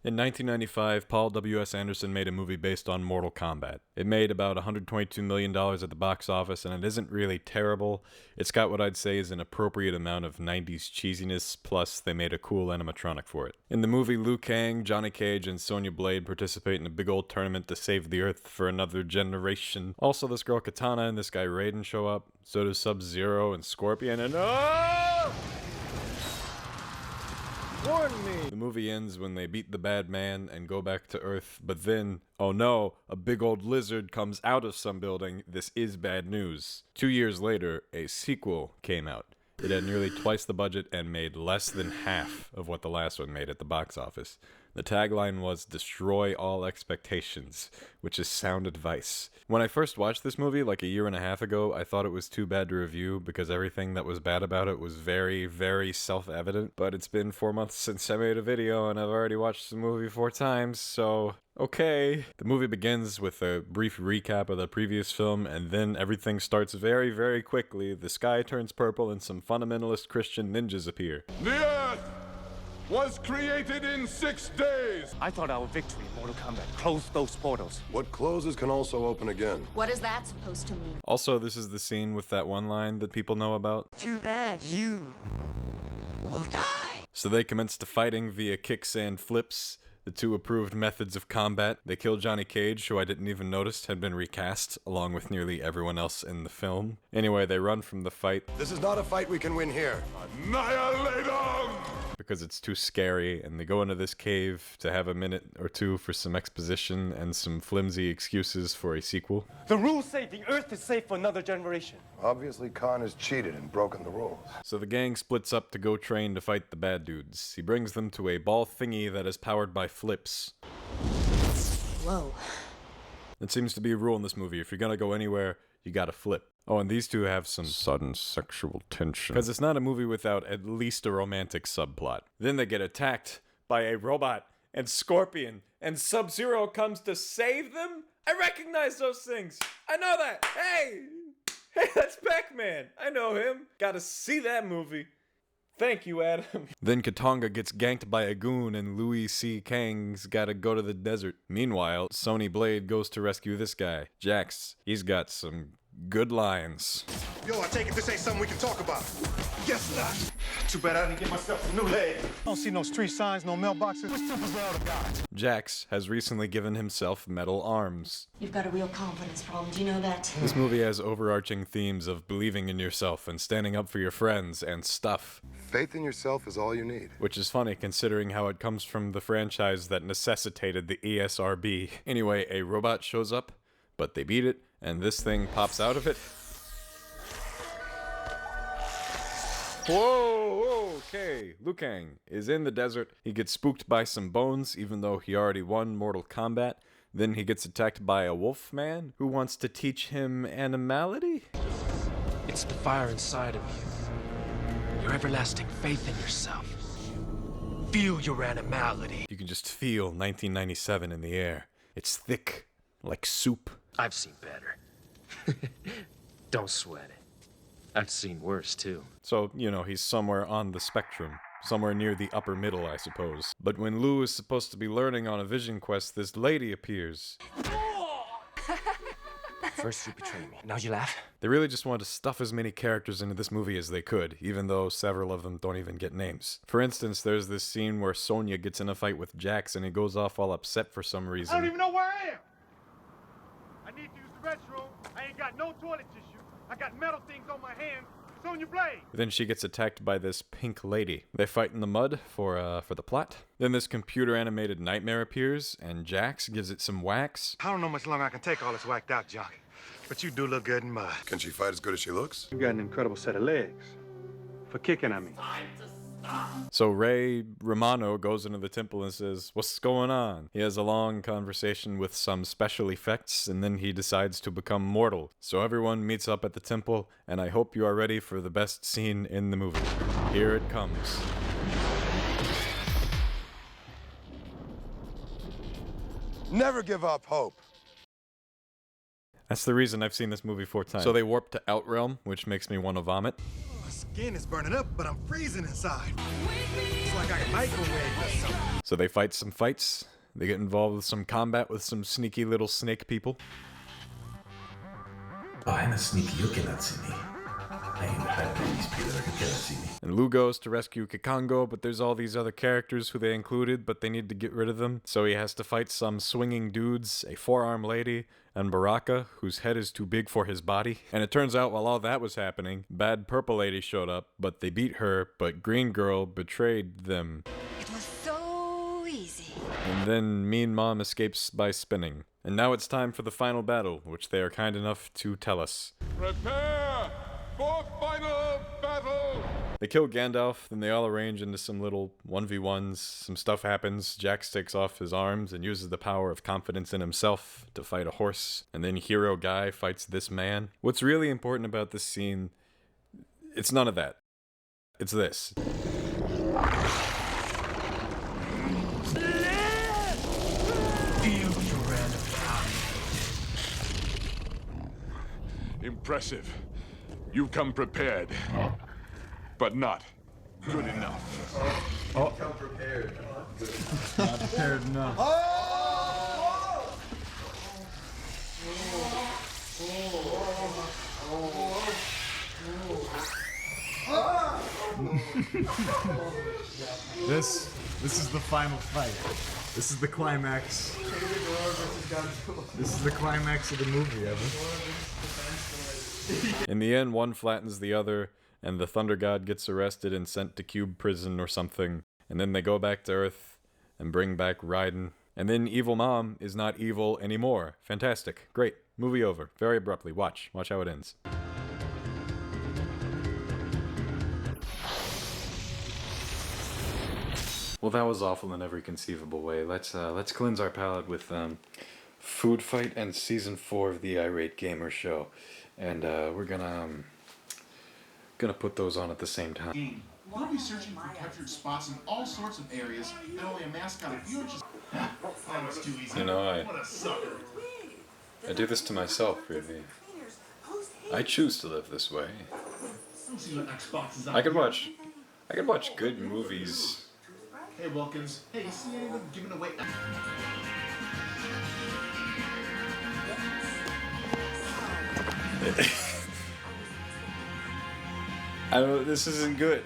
In 1995, Paul W.S. Anderson made a movie based on Mortal Kombat. It made about $122 million at the box office, and it isn't really terrible. It's got what I'd say is an appropriate amount of 90s cheesiness, plus they made a cool animatronic for it. In the movie, Liu Kang, Johnny Cage, and Sonya Blade participate in a big old tournament to save the Earth for another generation. Also, this girl Katana and this guy Raiden show up. So does Sub-Zero and Scorpion, and warn me! The movie ends when they beat the bad man and go back to Earth, but then, oh no, a big old lizard comes out of some building. This is bad news. 2 years later, a sequel came out. It had nearly twice the budget and made less than half of what the last one made at the box office. The tagline was, "Destroy all expectations," which is sound advice. When I first watched this movie, like a year and a half ago, I thought it was too bad to review because everything that was bad about it was very, very self-evident. But it's been 4 months since I made a video and I've already watched the movie 4 times, so okay. The movie begins with a brief recap of the previous film, and then everything starts very, very quickly. The sky turns purple and some fundamentalist Christian ninjas appear. The Earth was created in 6 days! I thought our victory in Mortal Kombat closed those portals. What closes can also open again. What is that supposed to mean? Also, this is the scene with that one line that people know about. Too bad you will die. So they commence to fighting via kicks and flips, the 2 approved methods of combat. They kill Johnny Cage, who I didn't even notice had been recast, along with nearly everyone else in the film. Anyway, they run from the fight. This is not a fight we can win here. Annihilate them! Because it's too scary, and they go into this cave to have a minute or two for some exposition and some flimsy excuses for a sequel. The rules say the Earth is safe for another generation. Obviously, Khan has cheated and broken the rules. So the gang splits up to go train to fight the bad dudes. He brings them to a ball thingy that is powered by flips. Whoa. It seems to be a rule in this movie. If you're gonna go anywhere, you gotta flip. Oh, and these two have some sudden sexual tension. Because it's not a movie without at least a romantic subplot. Then they get attacked by a robot, and Scorpion, and Sub-Zero comes to save them? I recognize those things! I know that! Hey! Hey, that's Pac-Man! I know him! Gotta see that movie. Thank you, Adam. Then Katanga gets ganked by a goon and Louis C. Kang's gotta go to the desert. Meanwhile, Sonya Blade goes to rescue this guy, Jax. He's got some good lines. Yo, I take it this ain't something we can talk about. Guess not. Too bad I didn't get myself a new leg. Don't see no street signs, no mailboxes. What's tempers out of God? Jax has recently given himself metal arms. You've got a real confidence problem, do you know that? This movie has overarching themes of believing in yourself and standing up for your friends and stuff. Faith in yourself is all you need. Which is funny considering how it comes from the franchise that necessitated the ESRB. Anyway, a robot shows up, but they beat it, and this thing pops out of it. Whoa, okay. Liu Kang is in the desert. He gets spooked by some bones, even though he already won Mortal Kombat. Then he gets attacked by a wolf man who wants to teach him animality. It's the fire inside of you. Your everlasting faith in yourself. Feel your animality. You can just feel 1997 in the air. It's thick, like soup. I've seen better. Don't sweat it. I've seen worse, too. So, you know, he's somewhere on the spectrum. Somewhere near the upper middle, I suppose. But when Liu is supposed to be learning on a vision quest, this lady appears. First you betrayed me, now you laugh? They really just wanted to stuff as many characters into this movie as they could, even though several of them don't even get names. For instance, there's this scene where Sonya gets in a fight with Jax and he goes off all upset for some reason. I don't even know where I am. I need to use the restroom. I ain't got no toilet tissue. I got metal things on my hands. It's on your blade. Then she gets attacked by this pink lady. They fight in the mud for the plot. Then this computer-animated nightmare appears, and Jax gives it some wax. I don't know much longer I can take all this whacked out junk. But you do look good in mud. Can she fight as good as she looks? You got an incredible set of legs. For kicking at me. So Ray Romano goes into the temple and says, "What's going on?" He has a long conversation with some special effects, and then he decides to become mortal. So everyone meets up at the temple, and I hope you are ready for the best scene in the movie. Here it comes. Never give up hope. That's the reason I've seen this movie 4 times. So they warp to Outrealm, which makes me want to vomit. Skin is burning up, but I'm freezing inside. It's like I got microwave or something. So they fight some fights. They get involved with some combat with some sneaky little snake people. Oh, I'm a sneaky, you cannot see me. I am the high priest, Peter, you cannot see me. And Lou goes to rescue Kikongo, but there's all these other characters who they included, but they need to get rid of them. So he has to fight some swinging dudes, a four-arm lady, and Baraka, whose head is too big for his body. And it turns out while all that was happening, Bad Purple Lady showed up, but they beat her, but Green Girl betrayed them. It was so easy. And then Mean Mom escapes by spinning. And now it's time for the final battle, which they are kind enough to tell us. Prepare for final battle! They kill Gandalf, then they all arrange into some little 1v1s. Some stuff happens, Jax takes off his arms and uses the power of confidence in himself to fight a horse. And then Hero Guy fights this man. What's really important about this scene, it's none of that. It's this. Impressive. You've come prepared, but not good enough. This is the final fight. This is the climax. This is the climax of the movie, Evan. In the end, one flattens the other, and the Thunder God gets arrested and sent to Cube Prison or something. And then they go back to Earth and bring back Raiden. And then Evil Mom is not evil anymore. Fantastic. Great. Movie over. Very abruptly. Watch. Watch how it ends. Well, that was awful in every conceivable way. Let's cleanse our palate with Food Fight and Season 4 of the Irate Gamer Show. And we're gonna put those on at the same time. We'll be searching for captured spots in all sorts of areas, and only a mascot of you just... That was too easy. You know, What a sucker. I do this to myself, really. I choose to live this way. Let's see what Xbox is out I could here. watch good movies. Hey, Wilkins. Hey, you see anyone giving away... I don't know, this isn't good.